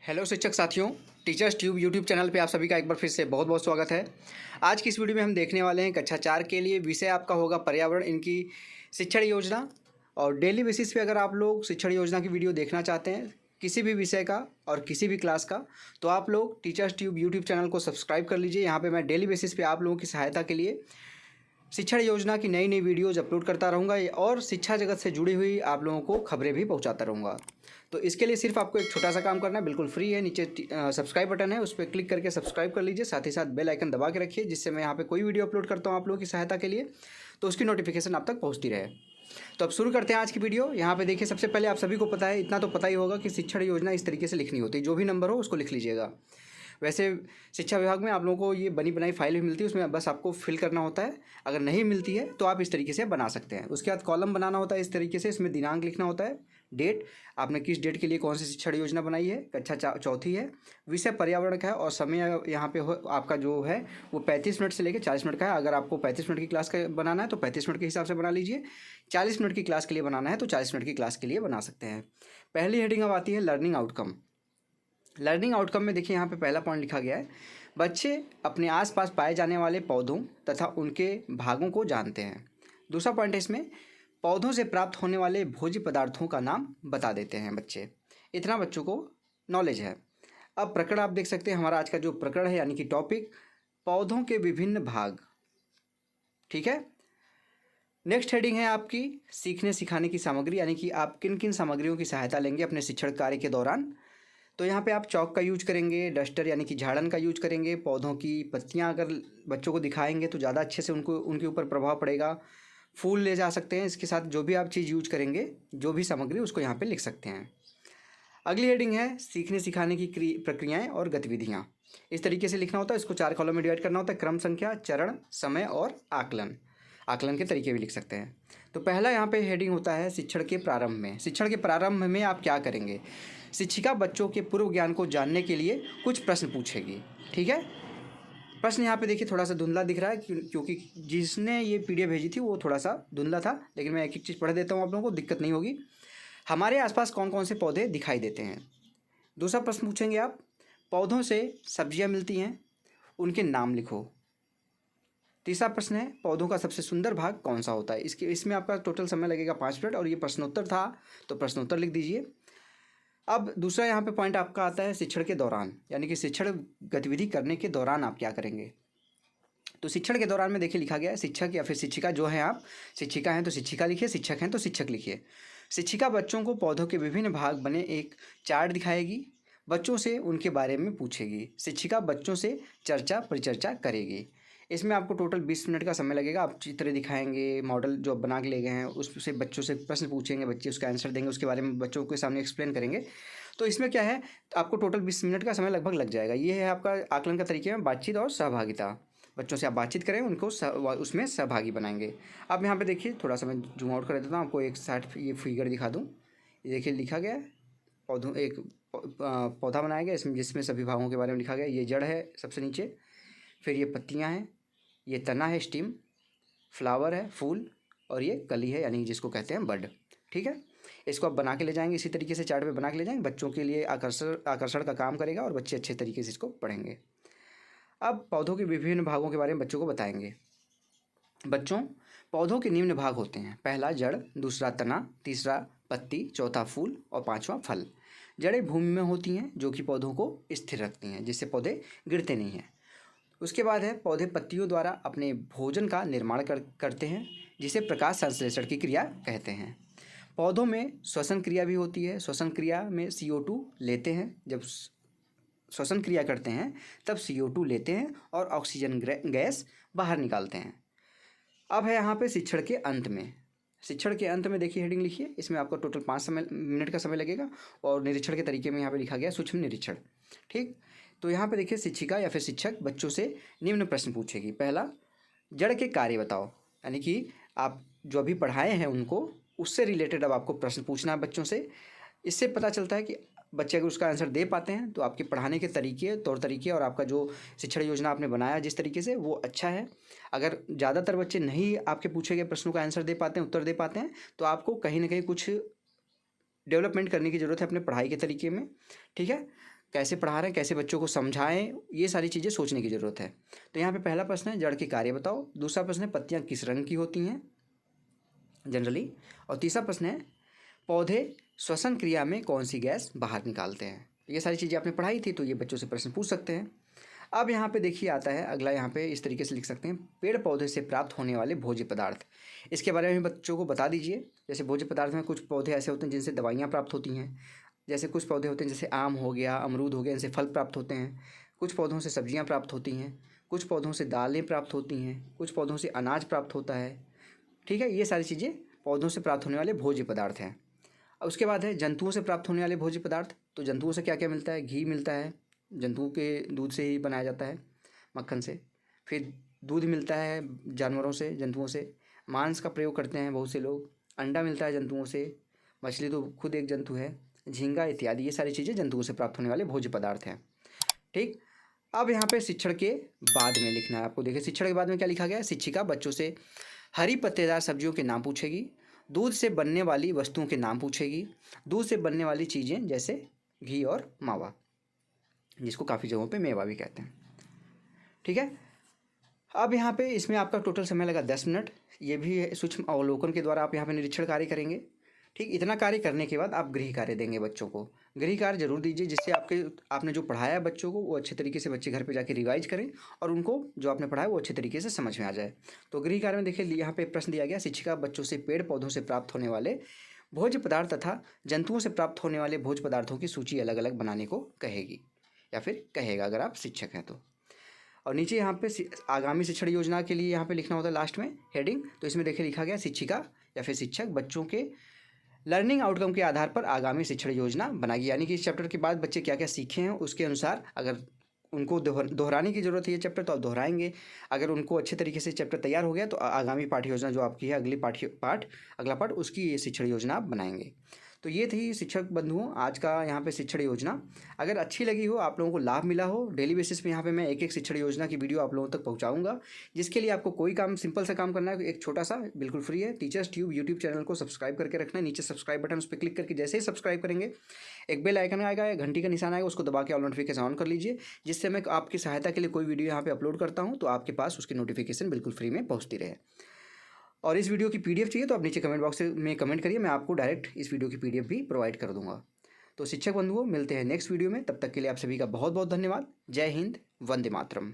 Hello शिक्षक साथियों, teachers tube YouTube channel पे आप सभी का एक बार फिर से बहुत बहुत स्वागत है। आज की इस वीडियो में हम देखने वाले हैं कक्षा 4 के लिए विषय आपका होगा पर्यावरण, इनकी शिक्षण योजना। और डेली बेसिस पे अगर आप लोग शिक्षण योजना की वीडियो देखना चाहते हैं किसी भी विषय का और किसी भी क्लास का, तो आप लोग टीचर्स ट्यूब यूट्यूब चैनल को सब्सक्राइब कर लीजिए। यहाँ पर मैं डेली बेसिस पे आप लोगों की सहायता के लिए शिक्षण योजना की नई नई वीडियोज़ अपलोड करता रहूँगा और शिक्षा जगत से जुड़ी हुई आप लोगों को खबरें भी पहुँचाता रहूँगा। तो इसके लिए सिर्फ आपको एक छोटा सा काम करना है, बिल्कुल फ्री है। नीचे सब्सक्राइब बटन है, उस पर क्लिक करके सब्सक्राइब कर लीजिए। साथ ही साथ बेल आइकन दबा के रखिए, जिससे मैं यहाँ पे कोई वीडियो अपलोड करता हूँ आप लोगों की सहायता के लिए तो उसकी नोटिफिकेशन आप तक पहुँचती रहे। तो अब शुरू करते हैं आज की वीडियो। यहाँ पे देखिए, सबसे पहले आप सभी को पता है, इतना तो पता ही होगा कि शिक्षण योजना इस तरीके से लिखनी होती है। जो भी नंबर हो उसको लिख लीजिएगा। वैसे शिक्षा विभाग में आप लोगों को ये बनी बनाई फाइल भी मिलती है, उसमें बस आपको फिल करना होता है। अगर नहीं मिलती है तो आप इस तरीके से बना सकते हैं। उसके बाद कॉलम बनाना होता है इस तरीके से, इसमें दिनांक लिखना होता है, डेट, आपने किस डेट के लिए कौन सी शिक्षण योजना बनाई है। कक्षा चौथी है, विषय पर्यावरण का है और समय यहाँ पे आपका जो है वो 35 मिनट से लेकर 40 मिनट का है। अगर आपको 35 मिनट की क्लास का बनाना है तो 35 मिनट के हिसाब से बना लीजिए। 40 मिनट की क्लास के लिए बनाना है तो 40 मिनट की क्लास के लिए बना सकते हैं। पहली हेडिंग अब आती है लर्निंग आउटकम। लर्निंग आउटकम में देखिए, यहाँ पे पहला पॉइंट लिखा गया है, बच्चे अपने आसपास पाए जाने वाले पौधों तथा उनके भागों को जानते हैं। दूसरा पॉइंट है इसमें, पौधों से प्राप्त होने वाले भोज्य पदार्थों का नाम बता देते हैं बच्चे। इतना बच्चों को नॉलेज है। अब प्रकरण आप देख सकते हैं, हमारा आज का जो प्रकरण है यानी कि टॉपिक, पौधों के विभिन्न भाग। ठीक है। नेक्स्ट हेडिंग है आपकी सीखने सिखाने की सामग्री, यानी कि आप किन किन सामग्रियों की सहायता लेंगे अपने शिक्षण कार्य के दौरान। तो यहाँ पे आप चौक का यूज करेंगे, डस्टर यानी कि झाड़न का यूज करेंगे, पौधों की पत्तियाँ अगर बच्चों को दिखाएंगे तो ज़्यादा अच्छे से उनके ऊपर प्रभाव पड़ेगा। फूल ले जा सकते हैं, इसके साथ जो भी आप चीज़ यूज करेंगे, जो भी सामग्री, उसको यहाँ पे लिख सकते हैं। अगली हेडिंग है सीखने सिखाने की प्रक्रियाएँ और गतिविधियाँ। इस तरीके से लिखना होता है। इसको 4 कॉलम में डिवाइड करना होता है, क्रम, संख्या, चरण, समय और आकलन। आकलन के तरीके भी लिख सकते हैं। तो पहला यहाँ पे हेडिंग होता है शिक्षण के प्रारंभ में। शिक्षण के प्रारंभ में आप क्या करेंगे? शिक्षिका बच्चों के पूर्व ज्ञान को जानने के लिए कुछ प्रश्न पूछेगी। ठीक है। प्रश्न यहाँ पे देखिए थोड़ा सा धुंधला दिख रहा है क्योंकि जिसने ये पीडीएफ भेजी थी वो थोड़ा सा धुंधला था, लेकिन मैं एक एक चीज़ पढ़ देता हूँ, आप लोगों को दिक्कत नहीं होगी। हमारे आसपास कौन कौन से पौधे दिखाई देते हैं? दूसरा प्रश्न पूछेंगे आप, पौधों से सब्जियाँ मिलती हैं, उनके नाम लिखो। तीसरा प्रश्न है, पौधों का सबसे सुंदर भाग कौन सा होता है? इसमें आपका टोटल समय लगेगा 5 मिनट और ये प्रश्नोत्तर था तो प्रश्नोत्तर लिख दीजिए। अब दूसरा यहाँ पे पॉइंट आपका आता है शिक्षण के दौरान, यानी कि शिक्षण गतिविधि करने के दौरान आप क्या करेंगे। तो शिक्षण के दौरान में देखिए लिखा गया है, शिक्षक या फिर शिक्षिका जो है, आप शिक्षिका हैं तो शिक्षिका लिखिए, शिक्षक हैं तो शिक्षक लिखिए। शिक्षिका बच्चों को पौधों के विभिन्न भाग बने एक चार्ट दिखाएगी, बच्चों से उनके बारे में पूछेगी। शिक्षिका बच्चों से चर्चा परिचर्चा करेगी। इसमें आपको टोटल 20 मिनट का समय लगेगा। आप चित्र दिखाएंगे, मॉडल जो बना के ले गए हैं उससे बच्चों से प्रश्न पूछेंगे, बच्चे उसका आंसर देंगे, उसके बारे में बच्चों के सामने एक्सप्लेन करेंगे। तो इसमें क्या है, आपको टोटल 20 मिनट का समय लगभग लग जाएगा। ये है आपका आकलन का तरीके में बातचीत और सहभागिता। बच्चों से आप बातचीत करें, उनको उसमें सहभागी बनाएंगे। अब यहाँ पे देखिए, थोड़ा सा मैं जूम आउट कर देता हूँ, आपको एक साइड ये फिगर दिखा दूँ। ये देखिए लिखा गया है, पौधों एक पौधा बनाया गया इसमें, जिसमें सभी भागों के बारे में लिखा गया। ये जड़ है सबसे नीचे, फिर ये पत्तियाँ हैं, ये तना है स्टीम, फ्लावर है फूल, और ये कली है यानी जिसको कहते हैं बड। ठीक है। इसको आप बना के ले जाएंगे, इसी तरीके से चार्ट पे बना के ले जाएंगे। बच्चों के लिए आकर्षण का काम करेगा और बच्चे अच्छे तरीके से इसको पढ़ेंगे। अब पौधों के विभिन्न भागों के बारे में बच्चों को बताएंगे। बच्चों, पौधों के निम्न भाग होते हैं, पहला जड़, दूसरा तना, तीसरा पत्ती, चौथा फूल और पाँचवा फल। जड़ें भूमि में होती हैं जो कि पौधों को स्थिर रखती हैं, जिससे पौधे गिरते नहीं हैं। उसके बाद है, पौधे पत्तियों द्वारा अपने भोजन का निर्माण करते हैं, जिसे प्रकाश संश्लेषण की क्रिया कहते हैं। पौधों में श्वसन क्रिया भी होती है। श्वसन क्रिया में CO2 लेते हैं, जब श्वसन क्रिया करते हैं तब CO2 लेते हैं और ऑक्सीजन गैस बाहर निकालते हैं। अब है यहाँ पे शिक्षण के अंत में। शिक्षण के अंत में देखिए हेडिंग लिखिए, इसमें आपको टोटल 5 मिनट का समय लगेगा और निरीक्षण के तरीके में यहाँ पे लिखा गया सूक्ष्म निरीक्षण। ठीक। तो यहाँ पे देखिए, शिक्षिका या फिर शिक्षक बच्चों से निम्न प्रश्न पूछेगी। पहला, जड़ के कार्य बताओ, यानी कि आप जो अभी पढ़ाए हैं उनको उससे रिलेटेड अब आपको प्रश्न पूछना है बच्चों से। इससे पता चलता है कि बच्चे अगर उसका आंसर दे पाते हैं तो आपके पढ़ाने के तरीके, तौर तरीके और आपका जो शिक्षण योजना आपने बनाया जिस तरीके से, वो अच्छा है। अगर ज़्यादातर बच्चे नहीं आपके पूछे गए प्रश्नों का आंसर दे पाते हैं, उत्तर दे पाते हैं, तो आपको कहीं ना कहीं कुछ डेवलपमेंट करने की ज़रूरत है अपने पढ़ाई के तरीके में। ठीक है। कैसे पढ़ा रहे हैं, कैसे बच्चों को समझाएं, ये सारी चीज़ें सोचने की ज़रूरत है। तो यहाँ पे पहला प्रश्न है जड़ के कार्य बताओ, दूसरा प्रश्न है पत्तियाँ किस रंग की होती हैं जनरली, और तीसरा प्रश्न है पौधे श्वसन क्रिया में कौन सी गैस बाहर निकालते हैं। ये सारी चीज़ें आपने पढ़ाई थी, तो ये बच्चों से प्रश्न पूछ सकते हैं। अब यहाँ पे देखिए आता है अगला, यहाँ पे इस तरीके से लिख सकते हैं पेड़ पौधे से प्राप्त होने वाले भोज्य पदार्थ। इसके बारे में बच्चों को बता दीजिए। जैसे भोज्य पदार्थ में कुछ पौधे ऐसे होते हैं जिनसे दवाइयाँ प्राप्त होती हैं, जैसे कुछ पौधे होते हैं जैसे आम हो गया, अमरूद हो गया, इनसे फल प्राप्त होते हैं। कुछ पौधों से सब्जियाँ प्राप्त होती हैं, कुछ पौधों से दालें प्राप्त होती हैं, कुछ पौधों से अनाज प्राप्त होता है। ठीक है, ये सारी चीज़ें पौधों से प्राप्त होने वाले भोज्य पदार्थ हैं। उसके बाद है जंतुओं से प्राप्त होने वाले भोज्य पदार्थ। तो जंतुओं से क्या क्या मिलता है, घी मिलता है, जंतुओं के दूध से ही बनाया जाता है, मक्खन से। फिर दूध मिलता है जानवरों से, जंतुओं से। मांस का प्रयोग करते हैं बहुत से लोग। अंडा मिलता है जंतुओं से, मछली तो खुद एक जंतु है, झींगा इत्यादि, ये सारी चीज़ें जंतुओं से प्राप्त होने वाले भोज्य पदार्थ हैं। ठीक, अब यहाँ पे शिक्षण के बाद में लिखना है आपको। देखिए शिक्षण के बाद में क्या लिखा गया है, शिक्षिका बच्चों से हरी पत्तेदार सब्जियों के नाम पूछेगी, दूध से बनने वाली वस्तुओं के नाम पूछेगी, दूध से बनने वाली चीज़ें जैसे घी और मावा, जिसको काफ़ी जगहों पे मेवा भी कहते हैं। ठीक है, अब यहाँ पे इसमें आपका टोटल समय लगा 10 मिनट। ये भी सूक्ष्म अवलोकन के द्वारा आप यहाँ पे निरीक्षण कार्य करेंगे। ठीक, इतना कार्य करने के बाद आप गृह कार्य देंगे बच्चों को। गृह कार्य जरूर दीजिए, जिससे आपने जो पढ़ाया है बच्चों को वो अच्छे तरीके से बच्चे घर पे जाके रिवाइज करें और उनको जो आपने पढ़ाया वो अच्छे तरीके से समझ में आ जाए। तो गृह कार्य में देखिए यहाँ पे प्रश्न दिया गया, शिक्षिका बच्चों से पेड़ पौधों से प्राप्त होने वाले भोज्य पदार्थ तथा जंतुओं से प्राप्त होने वाले भोज्य पदार्थों की सूची अलग अलग बनाने को कहेगी या फिर कहेगा अगर आप शिक्षक हैं तो। और नीचे यहाँ पे आगामी शिक्षण योजना के लिए यहाँ पे लिखना होता है लास्ट में हेडिंग। तो इसमें देखिए लिखा गया शिक्षिका या फिर शिक्षक बच्चों के लर्निंग आउटकम के आधार पर आगामी शिक्षण योजना बनाएगी। यानी कि इस चैप्टर के बाद बच्चे क्या क्या सीखे हैं उसके अनुसार अगर उनको दोहराने की ज़रूरत है ये चैप्टर तो आप दोहराएंगे। अगर उनको अच्छे तरीके से चैप्टर तैयार हो गया तो आगामी पाठ्य योजना जो आपकी है अगला पाठ उसकी ये शिक्षण योजना आप बनाएंगे। तो ये थी शिक्षक बंधुओं आज का यहाँ पे शिक्षण योजना। अगर अच्छी लगी हो, आप लोगों को लाभ मिला हो, डेली बेसिस पे यहाँ पे मैं एक एक शिक्षण योजना की वीडियो आप लोगों तक पहुँचाऊँगा, जिसके लिए आपको कोई काम सिंपल सा काम करना है, एक छोटा सा बिल्कुल फ्री है। टीचर्स ट्यूब यूट्यूब चैनल को सब्सक्राइब करके रखना है। नीचे सब्सक्राइब बटन उस पर क्लिक करके जैसे ही सब्सक्राइब करेंगे एक बेल आइकन आएगा या घंटी का निशान आएगा, उसको दबा के ऑल नोटिफिकेशन ऑन कर लीजिए, जिससे मैं आपकी सहायता के लिए कोई वीडियो यहाँ पे अपलोड करता हूँ तो आपके पास उसकी नोटिफिकेशन बिल्कुल फ्री में पहुँचती रहे। और इस वीडियो की पीडीएफ चाहिए तो आप नीचे कमेंट बॉक्स में कमेंट करिए, मैं आपको डायरेक्ट इस वीडियो की पीडीएफ भी प्रोवाइड कर दूंगा। तो शिक्षक बंधुओं मिलते हैं नेक्स्ट वीडियो में, तब तक के लिए आप सभी का बहुत बहुत धन्यवाद। जय हिंद, वंदे मातरम।